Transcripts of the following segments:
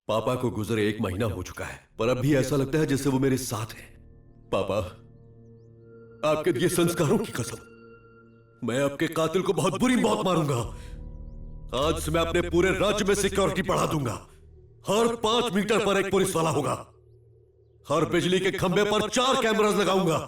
पापा को गुजरे 1 महीना हो चुका है, पर अब भी ऐसा लगता है जैसे वो मेरे साथ है। पापा, आपके दिए संस्कारों की कसम, मैं आपके कातिल को बहुत बुरी मौत मारूंगा। आज से मैं अपने पूरे राज्य में सिक्योरिटी बढ़ा दूंगा। हर 5 मीटर पर एक पुलिस वाला होगा। हर बिजली के खंभे पर 4 कैमरास लगाऊंगा।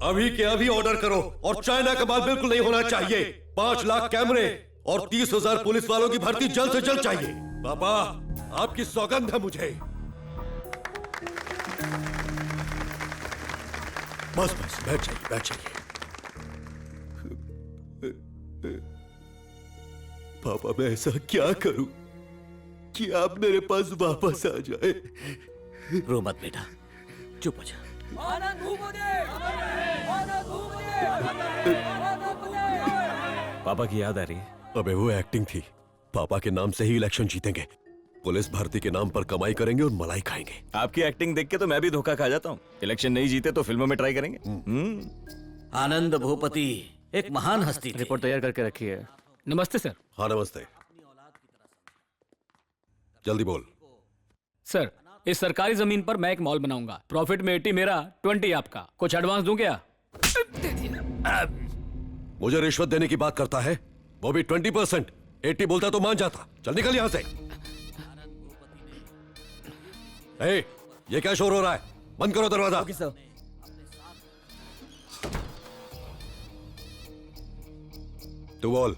अभी के अभी ऑर्डर करो, और चाइना का माल बिल्कुल नहीं होना चाहिए। 5 लाख कैमरे और 30,000 पुलिस वालों की भर्ती जल्द से जल्द चाहिए। पापा, आपकी सौगंध है मुझे। बस बस, बैठ जाइए, बैठ जाइए। पापा, मैं ऐसा क्या करूं कि आप मेरे पास वापस आ जाए? रो मत बेटा, चुप हो जा। पापा की याद आ रही है? अबे वो एक्टिंग थी। पापा के नाम से ही इलेक्शन जीतेंगे, पुलिस भर्ती के नाम पर कमाई करेंगे और मलाई खाएंगे। आपकी एक्टिंग देख के तो मैं भी धोखा खा जाता हूँ। इलेक्शन नहीं जीते तो फिल्मों में ट्राई करेंगे। आनंद भूपति एक महान हस्ती थी। रिपोर्ट तैयार करके रखी है। नमस्ते सर। हाँ नमस्ते, जल्दी बोल। सर, इस सरकारी जमीन पर मैं एक मॉल बनाऊंगा। प्रॉफिट में 80 मेरा, 20 आपका। कुछ एडवांस दूं क्या? मुझे रिश्वत देने की बात करता है, वो भी 20%। 80 बोलता तो मान जाता। चल निकल यहां से। ए, ये क्या शोर हो रहा है? बंद करो दरवाजा। तू बोल।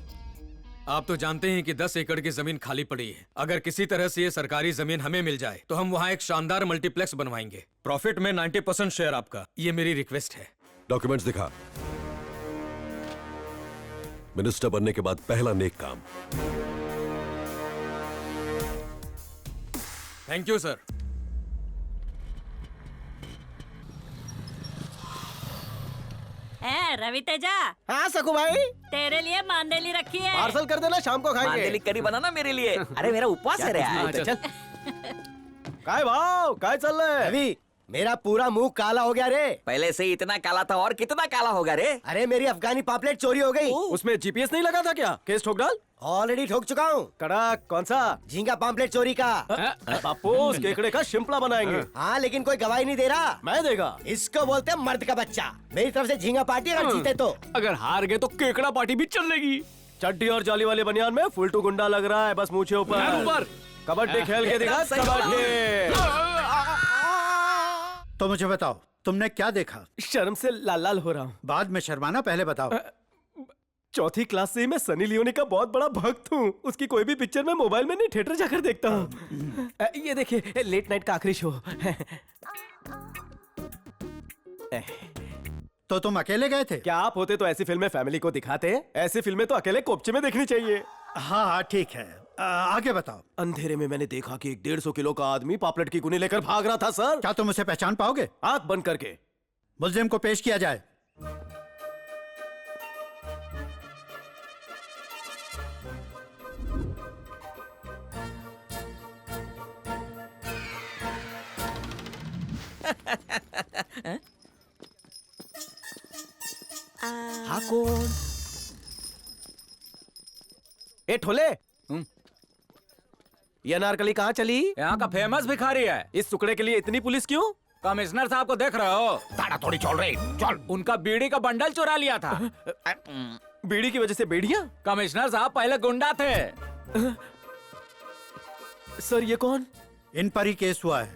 आप तो जानते हैं कि 10 एकड़ की जमीन खाली पड़ी है। अगर किसी तरह से ये सरकारी जमीन हमें मिल जाए तो हम वहाँ एक शानदार मल्टीप्लेक्स बनवाएंगे। प्रॉफिट में 90% शेयर आपका। ये मेरी रिक्वेस्ट है। डॉक्यूमेंट्स दिखा। मिनिस्टर बनने के बाद पहला नेक काम। Thank you sir. Ravi Teja, हाँ सकू भाई, तेरे लिए मांडेली रखी है। पार्सल कर देना, शाम को खाएंगे। मांडेली करी बनाना मेरे लिए। अरे मेरा उपवास है रे यार। चल। काय भाव, काय चल रहा है? रवि, मेरा पूरा मुंह काला हो गया रे। पहले से ही इतना काला था और कितना काला होगा रे? अरे मेरी अफगानी पापलेट चोरी हो गई। उसमें जीपीएस नहीं लगा था क्या? केस ठोक डाल। ऑलरेडी ठोक चुका हूँ। कड़क कौन सा? झींगा पापलेट चोरी का। बापू, उस केकड़े का शिमला बनाएंगे। हाँ, लेकिन कोई गवाही नहीं दे रहा। मैं देगा। इसको बोलते हैं मर्द का बच्चा। मेरी तरफ से झींगा पार्टी अगर जीते तो। अगर हार गए तो केकड़ा पार्टी भी चलेगी। चड्डी और जाली वाले बनियान में फुलटू गुंडा लग रहा है, बस मूछे ऊपर। कबड्डी खेल के दिखा। कबड्डी। तो मुझे बताओ, तुमने क्या देखा? शर्म से लाल लाल हो रहा हूँ। बाद में शर्माना, पहले बताओ। चौथी क्लास से ही मैं सनी लियोनी का बहुत बड़ा भक्त हूँ। उसकी कोई भी पिक्चर मैं मोबाइल में नहीं, थिएटर जाकर देखता हूँ। ये देखिए, लेट नाइट का आखिरी शो। तो तुम अकेले गए थे? क्या आप होते तो ऐसी फिल्में फैमिली को दिखाते? ऐसी फिल्में तो अकेले कोपचे में देखनी चाहिए। हाँ हाँ ठीक है, आगे बताओ। अंधेरे में मैंने देखा कि एक 150 किलो का आदमी पापलेट की गुनी लेकर भाग रहा था सर। क्या तुम उसे पहचान पाओगे? आंख बंद करके। मुल्जिम को पेश किया जाए। हाँ कौन? ए ठोले, ये अनारकली कहाँ चली? यहाँ का फेमस भिखारी है। इस टुकड़े के लिए इतनी पुलिस क्यों? कमिश्नर साहब को देख रहे हो? ताड़ा थोड़ी चल रही। चल। उनका बीड़ी का बंडल चुरा लिया था। बीड़ी की वजह से बेड़ियां? कमिश्नर साहब पहले गुंडा थे। सर ये कौन? इन पर ही केस हुआ है।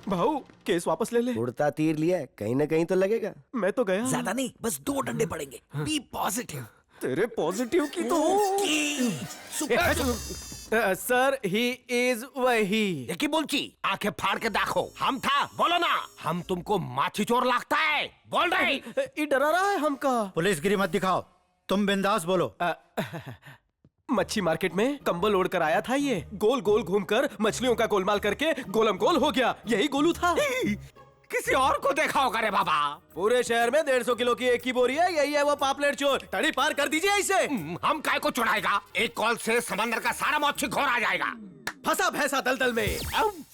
भाऊ, केस वापस ले ले। उड़ता तीर लिया, कहीं ना कहीं तो लगेगा। मैं तो गया। ज्यादा नहीं, बस 2 डंडे पड़ेंगे। B positive. तेरे पॉजिटिव की तो सर, ही इज वही। की बोलची, आंखें फाड़ के देखो। हम था, बोलो ना। हम तुमको माछी चोर लगता है, बोल रहे। ये डरा रहा है हमका। पुलिसगिरी मत दिखाओ, तुम बिंदास बोलो। मच्छी मार्केट में कंबल ओढ़ कर आया था ये। गोल गोल घूमकर मछलियों का गोलमाल करके गोलम गोल हो गया। यही गोलू था। किसी और को देखा होगा रे बाबा। पूरे शहर में 150 किलो की एक ही बोरी है। यही है वो पापलेट चोर। तड़ी पार कर दीजिए इसे। हम काय को चुराएगा? एक कॉल से समंदर का सारा मच्छी घोर आ जाएगा। फंसा भैंसा दलदल में।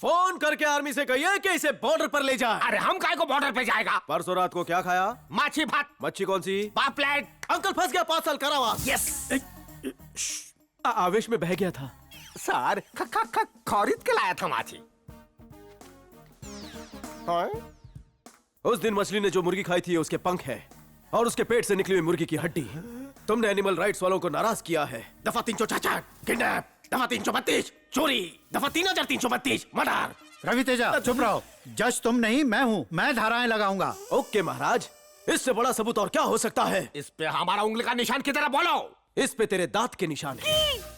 फोन करके आर्मी से कहिए कि इसे बॉर्डर पर ले जाए। अरे हम काय को बॉर्डर पे जाएगा? परसों रात को क्या खाया? माछी भात। मच्छी कौन सी? पापलेट। अंकल फंस गया, 5 साल कारावास। यस। आवेश में बह गया था। सर खरीद के लाया था माछी। हाँ? उस दिन मछली ने जो मुर्गी खाई थी उसके पंख है और उसके पेट से निकली हुई मुर्गी की हड्डी। तुमने एनिमल राइट्स वालों को नाराज किया है। दफा 366 किडनैप, दफा 332 चोरी, दफा 3332 मर्डर। रवि तेजा चुप रहो। जज तुम नहीं मैं हूँ, मैं धाराएं लगाऊंगा। ओके महाराज, इससे बड़ा सबूत और क्या हो सकता है? इस पे हमारा उंगली का निशान की तरह बोलो। इस पे तेरे दांत के निशान है।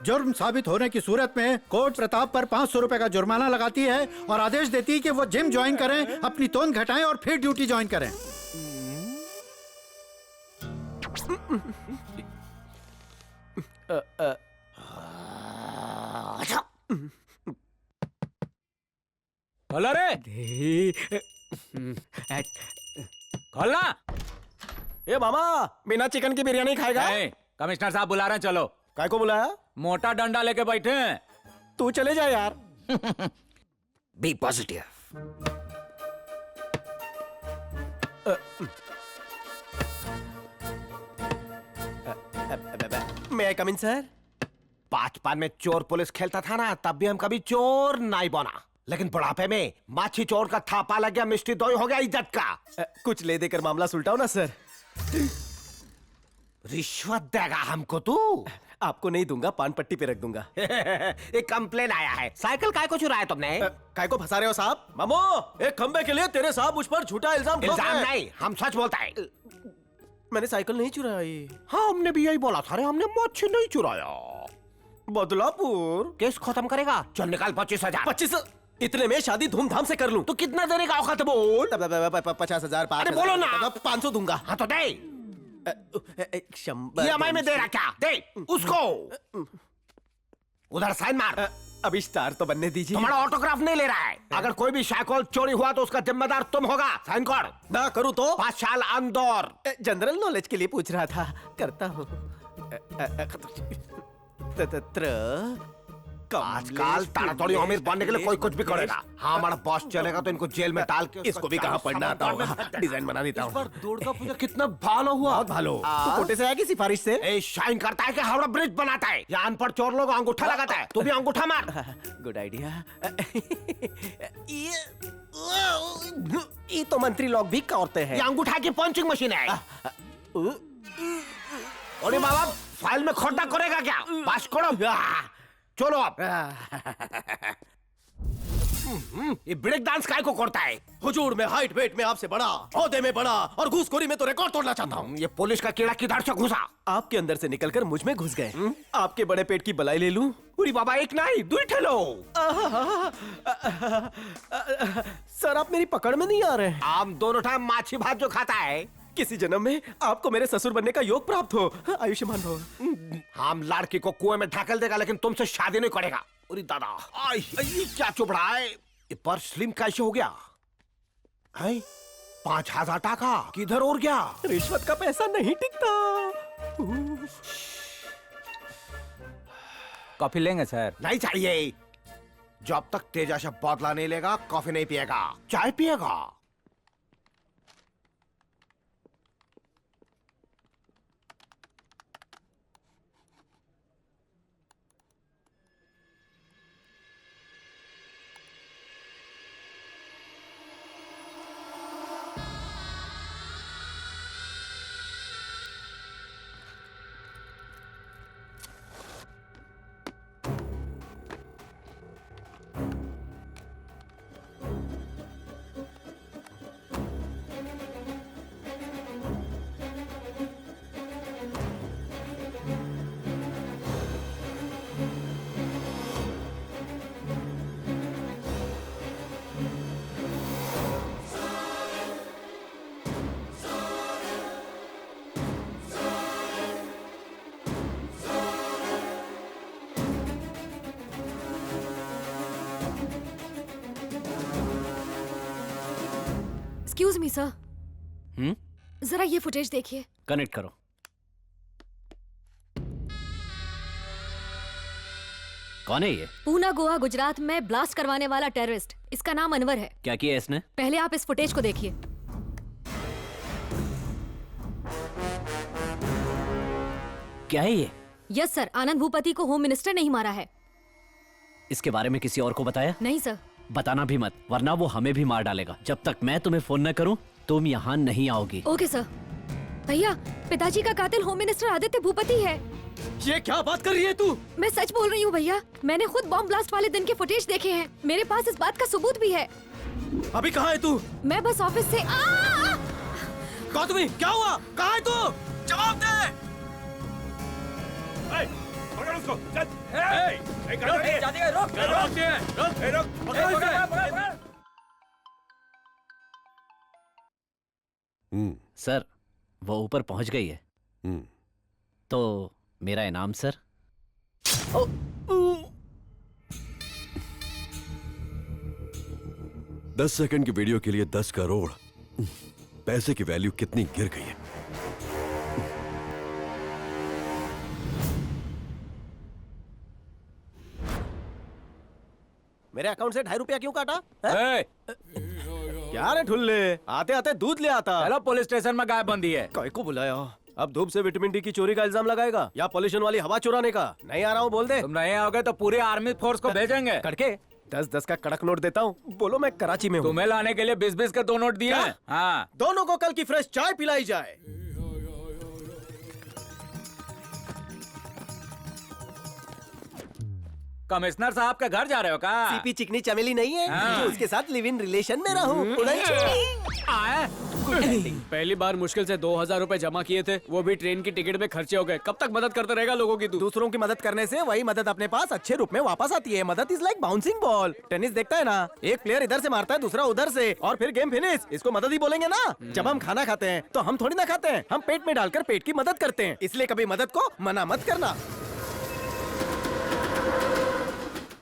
जुर्म साबित होने की सूरत में कोर्ट प्रताप पर 500 रुपए का जुर्माना लगाती है और आदेश देती है कि वो जिम ज्वाइन करें, अपनी तोंद घटाएं और फिर ड्यूटी ज्वाइन करें। खोलो रे, खोलना। ए मामा, बिना चिकन की बिरयानी खाएगा? कमिश्नर साहब बुला रहे हैं, चलो। काय को बुलाया? मोटा डंडा लेके बैठे हैं। तू चले जा यार। Be positive. मैं कम इन सर? बचपन में चोर पुलिस खेलता था ना, तब भी हम कभी चोर नहीं बना, लेकिन बुढ़ापे में माछी चोर का थापा लग गया, मिष्टी दोई हो गया इज्जत का। कुछ ले देकर मामला सुलटाओ ना सर। रिश्वत देगा हमको तू? आपको नहीं दूंगा, पान पट्टी पे रख दूंगा। एक कंप्लेन आया है, साइकिल काय को चुराया तुमने? काय को फंसा रहे हो साहब? मामो, एक खंबे के लिए तेरे साहब मुझ पर झूठा इल्जाम ठोक रहे इल्जाम हैं। नहीं, हम सच बोलता है। मैंने साइकिल नहीं चुराई। हाँ, हमने भी यही बोला था रे, हमने मच्छी नहीं चुराया। बदलापुर केस खत्म करेगा, चल निकाल 25,000। 25 इतने में शादी धूमधाम से कर लूं तो कितना देने का औकात बोल? 50,000 अरे बोलो ना। 500 दूंगा। हाँ तो दे। EMI में दे रहा क्या? दे उसको। उधर साइन मार। अभी स्टार तो बनने दीजिए। तुम्हारा ऑटोग्राफ नहीं ले रहा है। अगर कोई भी साइकिल चोरी हुआ तो उसका जिम्मेदार तुम होगा। साइन कर। ना करूं तो? 5 साल अंदर। जनरल नॉलेज के लिए पूछ रहा था, करता हूँ। आजकल ताड़ातोड़ी अमीर बनने के लिए कोई कुछ भी करेगा। हाँ, हमारा बॉस चलेगा तो इनको जेल में डाल के इसको भी कहाँ पढ़ना आता होगा, डिजाइन बना देता हूँ। इस बार दुर्गा पूजा कितना भालो हुआ। बहुत भालो। तू कोटे से आया कि सिफारिश से? ए, शाइन करता है कि हावड़ा ब्रिज बनाता है। यहाँ अनपढ़ चोर लोग अंगूठा लगाता है, तू भी अंगूठा मार। Good idea. ये तो मंत्री लोग भी करते हैं। ये अंगूठा की पंचिंग मशीन है। अरे बाबा, फाइल में खोटा करेगा क्या? पास करो। चलो अब। ये ब्रेक डांस काय को करता है? हुजूर, मैं हाइट वेट में आपसे बड़ा, औहदे में बड़ा और घूसखोरी में तो रिकॉर्ड तोड़ना चाहता हूँ। ये पुलिस का कीड़ा किधर से घुसा? आपके अंदर से निकलकर मुझ में घुस गए। आपके बड़े पेट की बलाई ले लूं? पूरी बाबा, एक नहीं दो ठेलो। सर, आप मेरी पकड़ में नहीं आ रहे हैं। आम दोनों टाइम माछी भात जो खाता है। किसी जन्म में आपको मेरे ससुर बनने का योग प्राप्त हो। आयुष्मान भव। हम लड़की को कुएं में ढकेल देगा, लेकिन तुमसे शादी नहीं करेगा। अरे दादा, ये क्या चुप रहा है? ये पर स्लिम कैसे हो गया? 5,000 टाका किधर और गया? रिश्वत का पैसा नहीं टिकता। कॉफी लेंगे सर? नहीं चाहिए। जब तक तेजा से बदला नहीं लेगा, कॉफी नहीं पिएगा, चाय पिएगा। एक्सक्यूज मी सर, जरा ये फुटेज देखिए। कनेक्ट करो। कौन है ये? पूना, गोवा, गुजरात में ब्लास्ट करवाने वाला टेररिस्ट। इसका नाम अनवर है। क्या किया इसने? पहले आप इस फुटेज को देखिए। क्या है ये? यस सर, आनंद भूपति को होम मिनिस्टर नहीं मारा है। इसके बारे में किसी और को बताया? नहीं सर। बताना भी मत, वरना वो हमें भी मार डालेगा। जब तक मैं तुम्हें फोन न करूं, तुम यहाँ नहीं आओगी। Okay sir. भैया, पिताजी का कातिल होम मिनिस्टर आदित्य भूपति है। ये क्या बात कर रही है तू? मैं सच बोल रही हूँ भैया, मैंने खुद बॉम्ब ब्लास्ट वाले दिन के फुटेज देखे हैं। मेरे पास इस बात का सबूत भी है। अभी कहाँ है तू? मैं बस ऑफिस से गौतमी, क्या हुआ? कहाँ है तू? जवाब दे। सर, वो ऊपर पहुंच गई है। तो मेरा इनाम सर। 10 सेकंड की वीडियो के लिए 10 करोड़। पैसे की वैल्यू कितनी गिर गई है। मेरे अकाउंट से 2.5 रुपया क्यों काटा? क्या रे ठुल्ले, आते आते दूध ले आता। चलो पुलिस स्टेशन में गाय बंदी है। काय को बुलाया? अब धूप से विटामिन डी की चोरी का इल्जाम लगाएगा या पॉल्यूशन वाली हवा चुराने का? नहीं आ रहा हूँ बोल दे। तुम नहीं आओगे तो पूरी आर्मी फोर्स को भेजेंगे। करके 10-10 का कड़क नोट देता हूँ। बोलो मैं कराची में हूँ। तुम्हें लाने के लिए 20-20 के 2 नोट दिए हैं। हाँ, दोनों को कल की फ्रेश चाय पिलाई जाए। कमिश्नर साहब के घर जा रहे हो का? सीपी चिकनी चमेली नहीं है जो उसके साथ लिव इन रिलेशन में रहूं। पहली बार मुश्किल से 2000 रुपए जमा किए थे, वो भी ट्रेन की टिकट में खर्चे हो गए। कब तक मदद करता रहेगा लोगों की तू? दूसरों की मदद करने से वही मदद अपने पास अच्छे रूप में वापस आती है। मदद is like bouncing ball. Tennis देखता है ना, एक प्लेयर इधर से मारता है, दूसरा उधर से, और फिर गेम फिनिश। इसको मदद ही बोलेंगे ना। जब हम खाना खाते हैं तो हम थोड़ी ना खाते हैं, हम पेट में डालकर पेट की मदद करते हैं। इसलिए कभी मदद को मना मत करना।